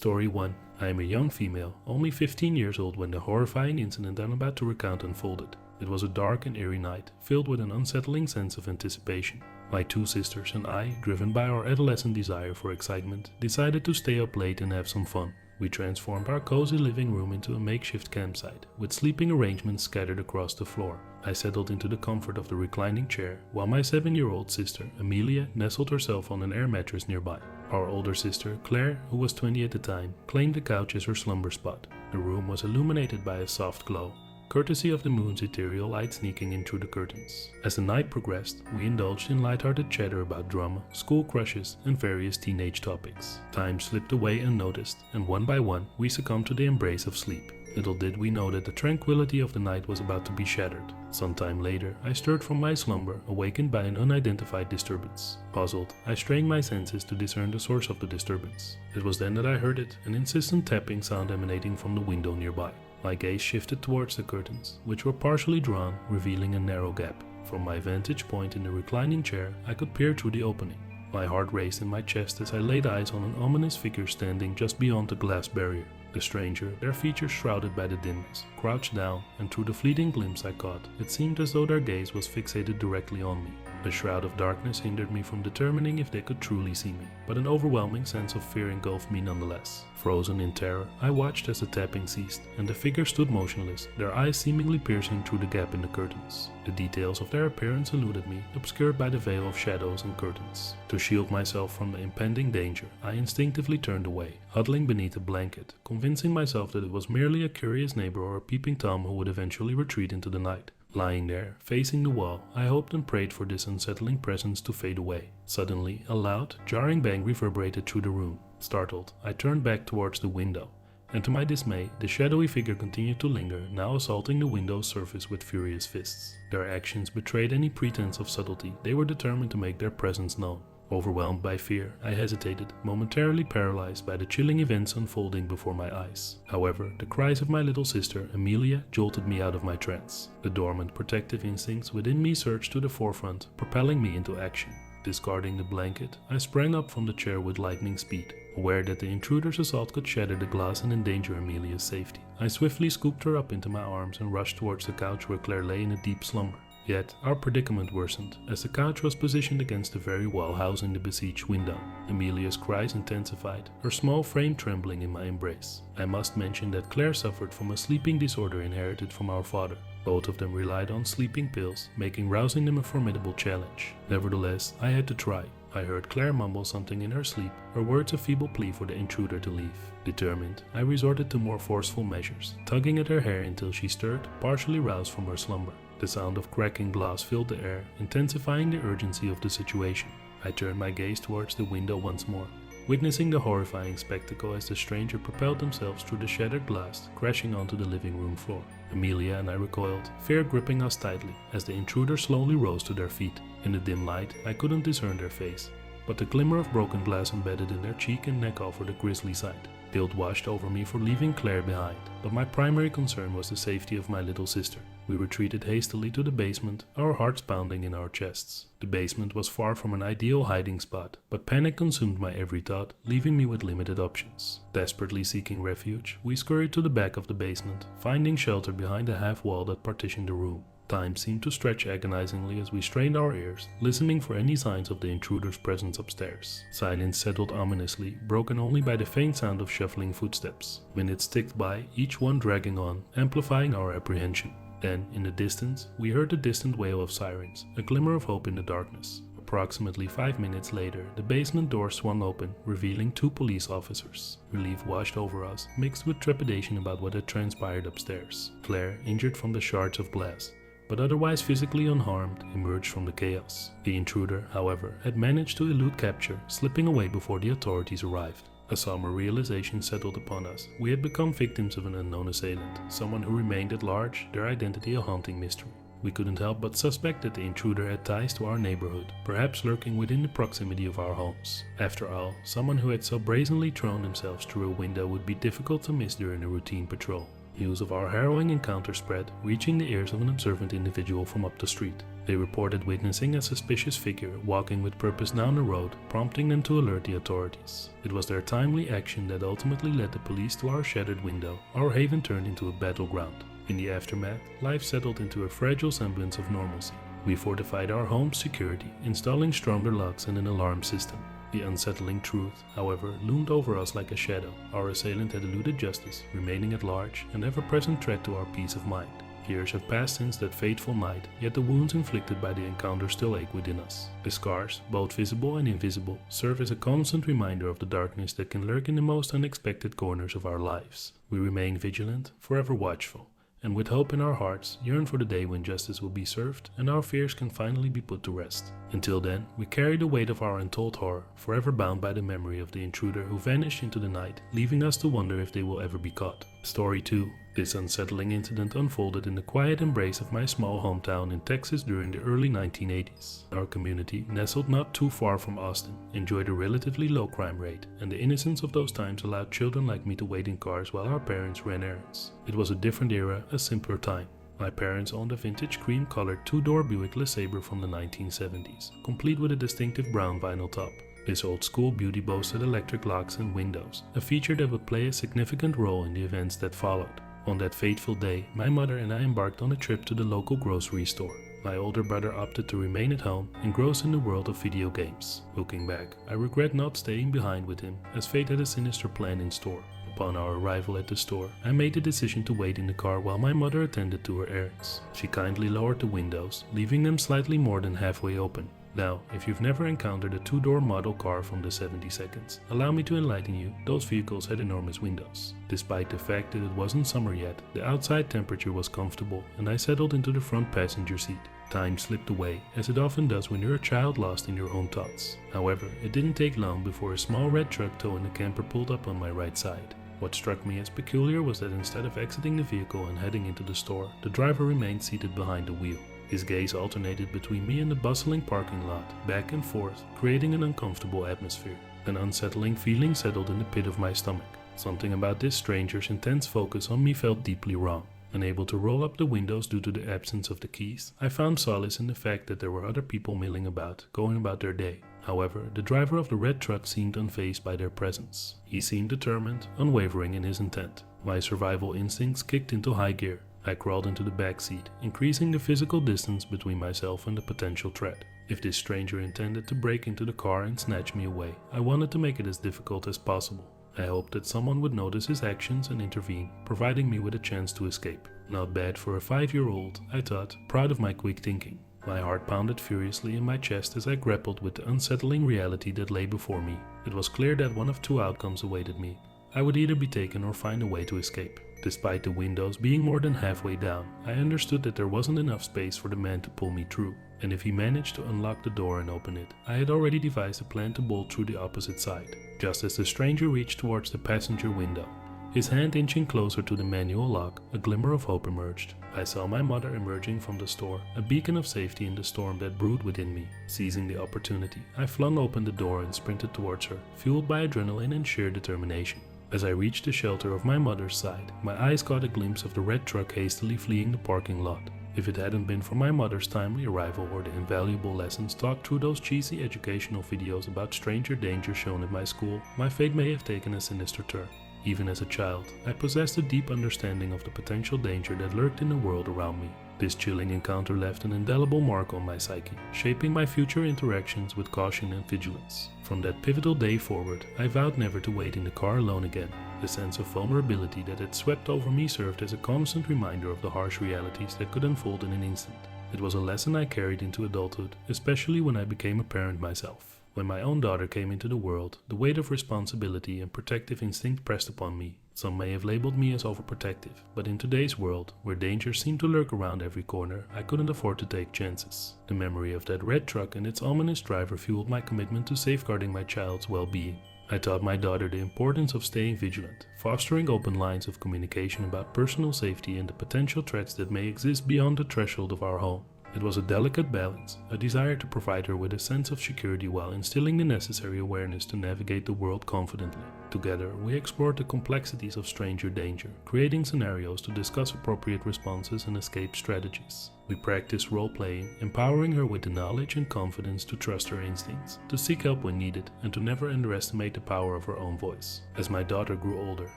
Story 1. I am a young female, only 15 years old when the horrifying incident I'm about to recount unfolded. It was a dark and eerie night, filled with an unsettling sense of anticipation. My two sisters and I, driven by our adolescent desire for excitement, decided to stay up late and have some fun. We transformed our cozy living room into a makeshift campsite, with sleeping arrangements scattered across the floor. I settled into the comfort of the reclining chair, while my 7-year-old sister, Amelia, nestled herself on an air mattress nearby. Our older sister, Claire, who was 20 at the time, claimed the couch as her slumber spot. The room was illuminated by a soft glow, courtesy of the moon's ethereal light sneaking in through the curtains. As the night progressed, we indulged in lighthearted chatter about drama, school crushes, and various teenage topics. Time slipped away unnoticed, and one by one, we succumbed to the embrace of sleep. Little did we know that the tranquility of the night was about to be shattered. Some time later, I stirred from my slumber, awakened by an unidentified disturbance. Puzzled, I strained my senses to discern the source of the disturbance. It was then that I heard it, an insistent tapping sound emanating from the window nearby. My gaze shifted towards the curtains, which were partially drawn, revealing a narrow gap. From my vantage point in the reclining chair, I could peer through the opening. My heart raced in my chest as I laid eyes on an ominous figure standing just beyond the glass barrier. The stranger, their features shrouded by the dimness, crouched down, and through the fleeting glimpse I caught, it seemed as though their gaze was fixated directly on me. A shroud of darkness hindered me from determining if they could truly see me, but an overwhelming sense of fear engulfed me nonetheless. Frozen in terror, I watched as the tapping ceased, and the figure stood motionless, their eyes seemingly piercing through the gap in the curtains. The details of their appearance eluded me, obscured by the veil of shadows and curtains. To shield myself from the impending danger, I instinctively turned away, huddling beneath a blanket, convincing myself that it was merely a curious neighbor or a peeping Tom who would eventually retreat into the night. Lying there, facing the wall, I hoped and prayed for this unsettling presence to fade away. Suddenly, a loud, jarring bang reverberated through the room. Startled, I turned back towards the window, and to my dismay, the shadowy figure continued to linger, now assaulting the window's surface with furious fists. Their actions betrayed any pretense of subtlety. They were determined to make their presence known. Overwhelmed by fear, I hesitated, momentarily paralyzed by the chilling events unfolding before my eyes. However, the cries of my little sister, Amelia, jolted me out of my trance. The dormant protective instincts within me surged to the forefront, propelling me into action. Discarding the blanket, I sprang up from the chair with lightning speed. Aware that the intruder's assault could shatter the glass and endanger Amelia's safety, I swiftly scooped her up into my arms and rushed towards the couch where Claire lay in a deep slumber. Yet, our predicament worsened, as the couch was positioned against the very wall housing the besieged window. Amelia's cries intensified, her small frame trembling in my embrace. I must mention that Claire suffered from a sleeping disorder inherited from our father. Both of them relied on sleeping pills, making rousing them a formidable challenge. Nevertheless, I had to try. I heard Claire mumble something in her sleep, her words a feeble plea for the intruder to leave. Determined, I resorted to more forceful measures, tugging at her hair until she stirred, partially roused from her slumber. The sound of cracking glass filled the air, intensifying the urgency of the situation. I turned my gaze towards the window once more, witnessing the horrifying spectacle as the stranger propelled themselves through the shattered glass, crashing onto the living room floor. Amelia and I recoiled, fear gripping us tightly, as the intruder slowly rose to their feet. In the dim light, I couldn't discern their face, but the glimmer of broken glass embedded in their cheek and neck offered a grisly sight. Guilt washed over me for leaving Claire behind, but my primary concern was the safety of my little sister. We retreated hastily to the basement, our hearts pounding in our chests. The basement was far from an ideal hiding spot, but panic consumed my every thought, leaving me with limited options. Desperately seeking refuge, we scurried to the back of the basement, finding shelter behind the half wall that partitioned the room. Time seemed to stretch agonizingly as we strained our ears, listening for any signs of the intruder's presence upstairs. Silence settled ominously, broken only by the faint sound of shuffling footsteps. Minutes ticked by, each one dragging on, amplifying our apprehension. Then, in the distance, we heard the distant wail of sirens, a glimmer of hope in the darkness. Approximately 5 minutes later, the basement door swung open, revealing 2 police officers. Relief washed over us, mixed with trepidation about what had transpired upstairs. Claire, injured from the shards of glass, but otherwise physically unharmed, emerged from the chaos. The intruder, however, had managed to elude capture, slipping away before the authorities arrived. A somber realization settled upon us. We had become victims of an unknown assailant, someone who remained at large, their identity a haunting mystery. We couldn't help but suspect that the intruder had ties to our neighborhood, perhaps lurking within the proximity of our homes. After all, someone who had so brazenly thrown themselves through a window would be difficult to miss during a routine patrol. News of our harrowing encounter spread, reaching the ears of an observant individual from up the street. They reported witnessing a suspicious figure walking with purpose down the road, prompting them to alert the authorities. It was their timely action that ultimately led the police to our shattered window. Our haven turned into a battleground. In the aftermath, life settled into a fragile semblance of normalcy. We fortified our home's security, installing stronger locks and an alarm system. The unsettling truth, however, loomed over us like a shadow. Our assailant had eluded justice, remaining at large, an ever-present threat to our peace of mind. Years have passed since that fateful night, yet the wounds inflicted by the encounter still ache within us. The scars, both visible and invisible, serve as a constant reminder of the darkness that can lurk in the most unexpected corners of our lives. We remain vigilant, forever watchful, and with hope in our hearts, yearn for the day when justice will be served and our fears can finally be put to rest. Until then, we carry the weight of our untold horror, forever bound by the memory of the intruder who vanished into the night, leaving us to wonder if they will ever be caught. Story 2. This unsettling incident unfolded in the quiet embrace of my small hometown in Texas during the early 1980s. Our community, nestled not too far from Austin, enjoyed a relatively low crime rate, and the innocence of those times allowed children like me to wait in cars while our parents ran errands. It was a different era, a simpler time. My parents owned a vintage cream-colored two-door Buick LeSabre from the 1970s, complete with a distinctive brown vinyl top. This old-school beauty boasted electric locks and windows, a feature that would play a significant role in the events that followed. On that fateful day, my mother and I embarked on a trip to the local grocery store. My older brother opted to remain at home, engrossed in the world of video games. Looking back, I regret not staying behind with him, as fate had a sinister plan in store. Upon our arrival at the store, I made the decision to wait in the car while my mother attended to her errands. She kindly lowered the windows, leaving them slightly more than halfway open. Now, if you've never encountered a two-door model car from the 70s, allow me to enlighten you, those vehicles had enormous windows. Despite the fact that it wasn't summer yet, the outside temperature was comfortable and I settled into the front passenger seat. Time slipped away, as it often does when you're a child lost in your own thoughts. However, it didn't take long before a small red truck towing a camper pulled up on my right side. What struck me as peculiar was that instead of exiting the vehicle and heading into the store, the driver remained seated behind the wheel. His gaze alternated between me and the bustling parking lot, back and forth, creating an uncomfortable atmosphere. An unsettling feeling settled in the pit of my stomach. Something about this stranger's intense focus on me felt deeply wrong. Unable to roll up the windows due to the absence of the keys, I found solace in the fact that there were other people milling about, going about their day. However, the driver of the red truck seemed unfazed by their presence. He seemed determined, unwavering in his intent. My survival instincts kicked into high gear. I crawled into the back seat, increasing the physical distance between myself and the potential threat. If this stranger intended to break into the car and snatch me away, I wanted to make it as difficult as possible. I hoped that someone would notice his actions and intervene, providing me with a chance to escape. Not bad for a 5-year-old, I thought, proud of my quick thinking. My heart pounded furiously in my chest as I grappled with the unsettling reality that lay before me. It was clear that one of two outcomes awaited me. I would either be taken or find a way to escape. Despite the windows being more than halfway down, I understood that there wasn't enough space for the man to pull me through, and if he managed to unlock the door and open it, I had already devised a plan to bolt through the opposite side. Just as the stranger reached towards the passenger window, his hand inching closer to the manual lock, a glimmer of hope emerged. I saw my mother emerging from the store, a beacon of safety in the storm that brewed within me. Seizing the opportunity, I flung open the door and sprinted towards her, fueled by adrenaline and sheer determination. As I reached the shelter of my mother's side, my eyes caught a glimpse of the red truck hastily fleeing the parking lot. If it hadn't been for my mother's timely arrival or the invaluable lessons taught through those cheesy educational videos about stranger danger shown at my school, my fate may have taken a sinister turn. Even as a child, I possessed a deep understanding of the potential danger that lurked in the world around me. This chilling encounter left an indelible mark on my psyche, shaping my future interactions with caution and vigilance. From that pivotal day forward, I vowed never to wait in the car alone again. The sense of vulnerability that had swept over me served as a constant reminder of the harsh realities that could unfold in an instant. It was a lesson I carried into adulthood, especially when I became a parent myself. When my own daughter came into the world, the weight of responsibility and protective instinct pressed upon me. Some may have labeled me as overprotective, but in today's world, where dangers seem to lurk around every corner, I couldn't afford to take chances. The memory of that red truck and its ominous driver fueled my commitment to safeguarding my child's well-being. I taught my daughter the importance of staying vigilant, fostering open lines of communication about personal safety and the potential threats that may exist beyond the threshold of our home. It was a delicate balance, a desire to provide her with a sense of security while instilling the necessary awareness to navigate the world confidently. Together, we explored the complexities of stranger danger, creating scenarios to discuss appropriate responses and escape strategies. We practiced role-playing, empowering her with the knowledge and confidence to trust her instincts, to seek help when needed, and to never underestimate the power of her own voice. As my daughter grew older,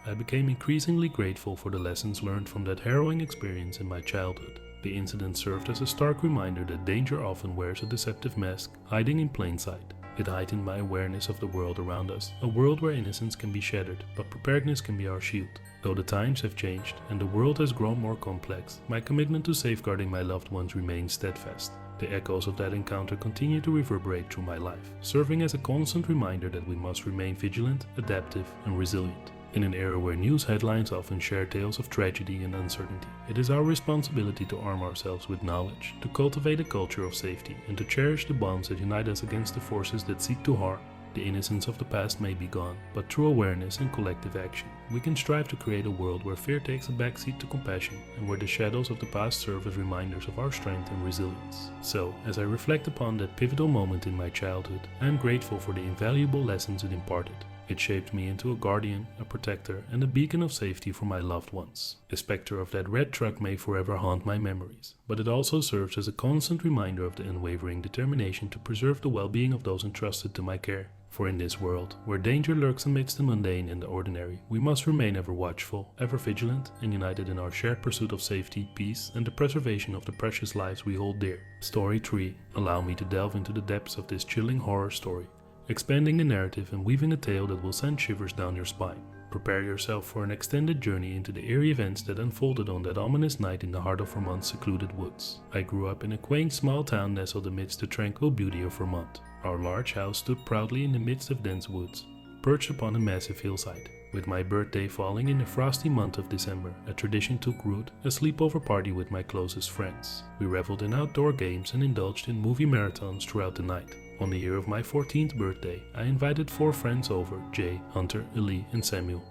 I became increasingly grateful for the lessons learned from that harrowing experience in my childhood. The incident served as a stark reminder that danger often wears a deceptive mask, hiding in plain sight. It heightened my awareness of the world around us, a world where innocence can be shattered, but preparedness can be our shield. Though the times have changed and the world has grown more complex, my commitment to safeguarding my loved ones remains steadfast. The echoes of that encounter continue to reverberate through my life, serving as a constant reminder that we must remain vigilant, adaptive, and resilient. In an era where news headlines often share tales of tragedy and uncertainty, it is our responsibility to arm ourselves with knowledge, to cultivate a culture of safety, and to cherish the bonds that unite us against the forces that seek to harm. The innocence of the past may be gone, but through awareness and collective action, we can strive to create a world where fear takes a backseat to compassion, and where the shadows of the past serve as reminders of our strength and resilience. So, as I reflect upon that pivotal moment in my childhood, I am grateful for the invaluable lessons it imparted. It shaped me into a guardian, a protector, and a beacon of safety for my loved ones. The specter of that red truck may forever haunt my memories, but it also serves as a constant reminder of the unwavering determination to preserve the well-being of those entrusted to my care. For in this world, where danger lurks amidst the mundane and the ordinary, we must remain ever watchful, ever vigilant, and united in our shared pursuit of safety, peace, and the preservation of the precious lives we hold dear. Story 3. Allow me to delve into the depths of this chilling horror story, expanding the narrative and weaving a tale that will send shivers down your spine. Prepare yourself for an extended journey into the eerie events that unfolded on that ominous night in the heart of Vermont's secluded woods. I grew up in a quaint small town nestled amidst the tranquil beauty of Vermont. Our large house stood proudly in the midst of dense woods, perched upon a massive hillside. With my birthday falling in the frosty month of December, a tradition took root, a sleepover party with my closest friends. We reveled in outdoor games and indulged in movie marathons throughout the night. On the year of my 14th birthday, I invited 4 friends over: Jay, Hunter, Eli, and Samuel.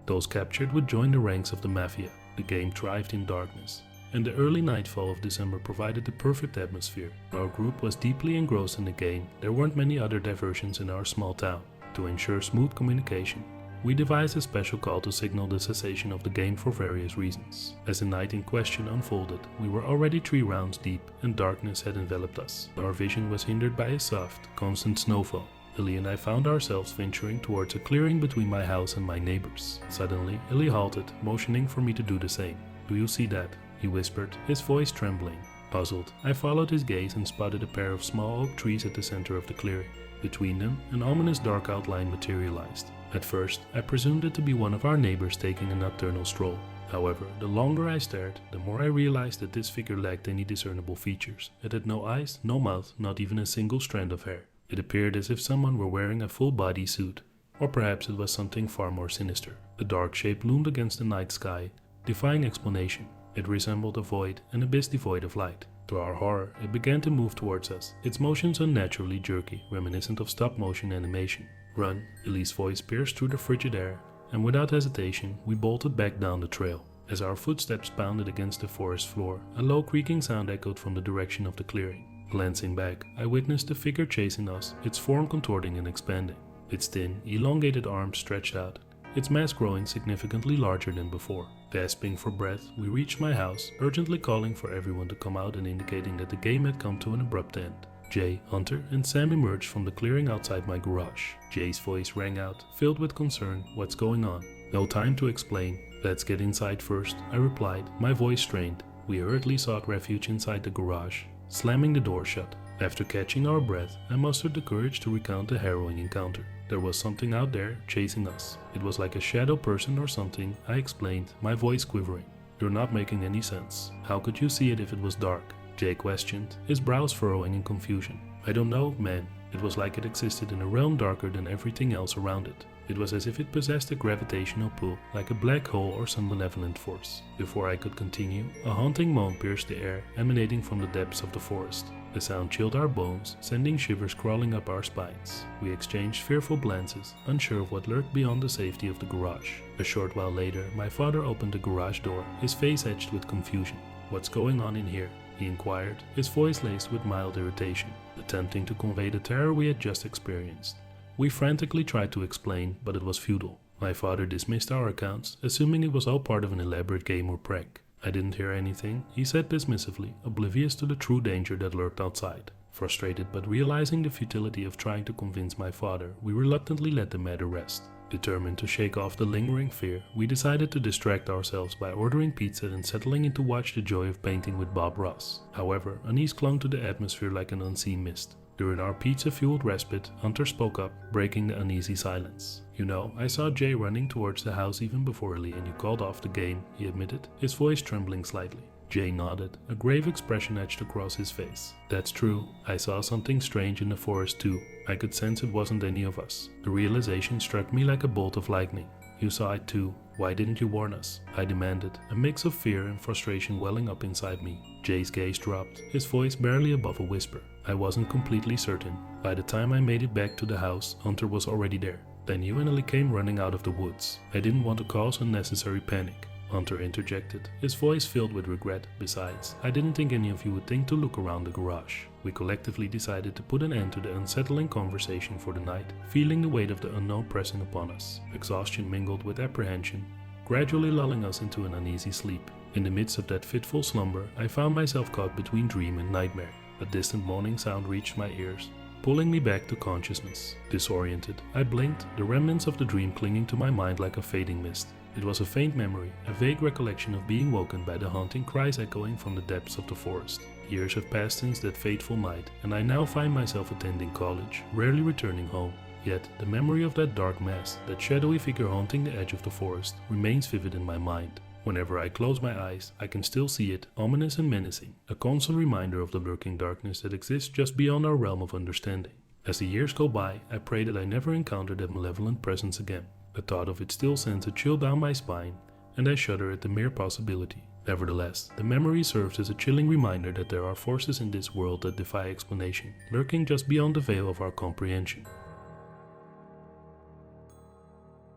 Those captured would join the ranks of the Mafia. The game thrived in darkness, and the early nightfall of December provided the perfect atmosphere. Our group was deeply engrossed in the game. There weren't many other diversions in our small town. To ensure smooth communication, we devised a special call to signal the cessation of the game for various reasons. As the night in question unfolded, we were already 3 rounds deep, and darkness had enveloped us. Our vision was hindered by a soft, constant snowfall. Illy and I found ourselves venturing towards a clearing between my house and my neighbors. Suddenly, Illy halted, motioning for me to do the same. "Do you see that?" he whispered, his voice trembling. Puzzled, I followed his gaze and spotted a pair of small oak trees at the center of the clearing. Between them, an ominous dark outline materialized. At first, I presumed it to be one of our neighbors taking a nocturnal stroll. However, the longer I stared, the more I realized that this figure lacked any discernible features. It had no eyes, no mouth, not even a single strand of hair. It appeared as if someone were wearing a full-body suit. Or perhaps it was something far more sinister. The dark shape loomed against the night sky, defying explanation. It resembled a void, an abyss devoid of light. To our horror, it began to move towards us, its motions unnaturally jerky, reminiscent of stop-motion animation. "Run!" Ellie's voice pierced through the frigid air, and without hesitation, we bolted back down the trail. As our footsteps pounded against the forest floor, a low creaking sound echoed from the direction of the clearing. Glancing back, I witnessed the figure chasing us, its form contorting and expanding. Its thin, elongated arms stretched out, its mass growing significantly larger than before. Gasping for breath, we reached my house, urgently calling for everyone to come out and indicating that the game had come to an abrupt end. Jay, Hunter, and Sam emerged from the clearing outside my garage. Jay's voice rang out, filled with concern. "What's going on?" "No time to explain. Let's get inside first," I replied, my voice strained. We hurriedly sought refuge inside the garage, slamming the door shut. After catching our breath, I mustered the courage to recount the harrowing encounter. There was something out there, chasing us. It was like a shadow person or something, I explained, my voice quivering. "You're not making any sense. How could you see it if it was dark?" Jay questioned, his brows furrowing in confusion. "I don't know, man. It was like it existed in a realm darker than everything else around it. It was as if it possessed a gravitational pull, like a black hole or some malevolent force." Before I could continue, a haunting moan pierced the air, emanating from the depths of the forest. The sound chilled our bones, sending shivers crawling up our spines. We exchanged fearful glances, unsure of what lurked beyond the safety of the garage. A short while later, my father opened the garage door, his face etched with confusion. "What's going on in here?" he inquired, his voice laced with mild irritation, attempting to convey the terror we had just experienced. We frantically tried to explain, but it was futile. My father dismissed our accounts, assuming it was all part of an elaborate game or prank. I didn't hear anything, he said dismissively, oblivious to the true danger that lurked outside. Frustrated but realizing the futility of trying to convince my father, we reluctantly let the matter rest. Determined to shake off the lingering fear, we decided to distract ourselves by ordering pizza and settling in to watch the joy of painting with Bob Ross. However, unease clung to the atmosphere like an unseen mist. During our pizza-fueled respite, Hunter spoke up, breaking the uneasy silence. "You know, I saw Jay running towards the house even beforely and you called off the game," he admitted, his voice trembling slightly. Jay nodded, a grave expression etched across his face. "That's true. I saw something strange in the forest too. I could sense it wasn't any of us. The realization struck me like a bolt of lightning. You saw it too. Why didn't you warn us?" I demanded, a mix of fear and frustration welling up inside me. Jay's gaze dropped, his voice barely above a whisper. "I wasn't completely certain. By the time I made it back to the house, Hunter was already there. Then you and Ellie came running out of the woods. I didn't want to cause unnecessary panic." Hunter interjected, his voice filled with regret. "Besides, I didn't think any of you would think to look around the garage." We collectively decided to put an end to the unsettling conversation for the night, feeling the weight of the unknown pressing upon us. Exhaustion mingled with apprehension, gradually lulling us into an uneasy sleep. In the midst of that fitful slumber, I found myself caught between dream and nightmare. A distant moaning sound reached my ears, pulling me back to consciousness. Disoriented, I blinked, the remnants of the dream clinging to my mind like a fading mist. It was a faint memory, a vague recollection of being woken by the haunting cries echoing from the depths of the forest. Years have passed since that fateful night, and I now find myself attending college, rarely returning home. Yet, the memory of that dark mass, that shadowy figure haunting the edge of the forest, remains vivid in my mind. Whenever I close my eyes, I can still see it, ominous and menacing, a constant reminder of the lurking darkness that exists just beyond our realm of understanding. As the years go by, I pray that I never encounter that malevolent presence again. The thought of it still sends a chill down my spine, and I shudder at the mere possibility. Nevertheless, the memory serves as a chilling reminder that there are forces in this world that defy explanation, lurking just beyond the veil of our comprehension.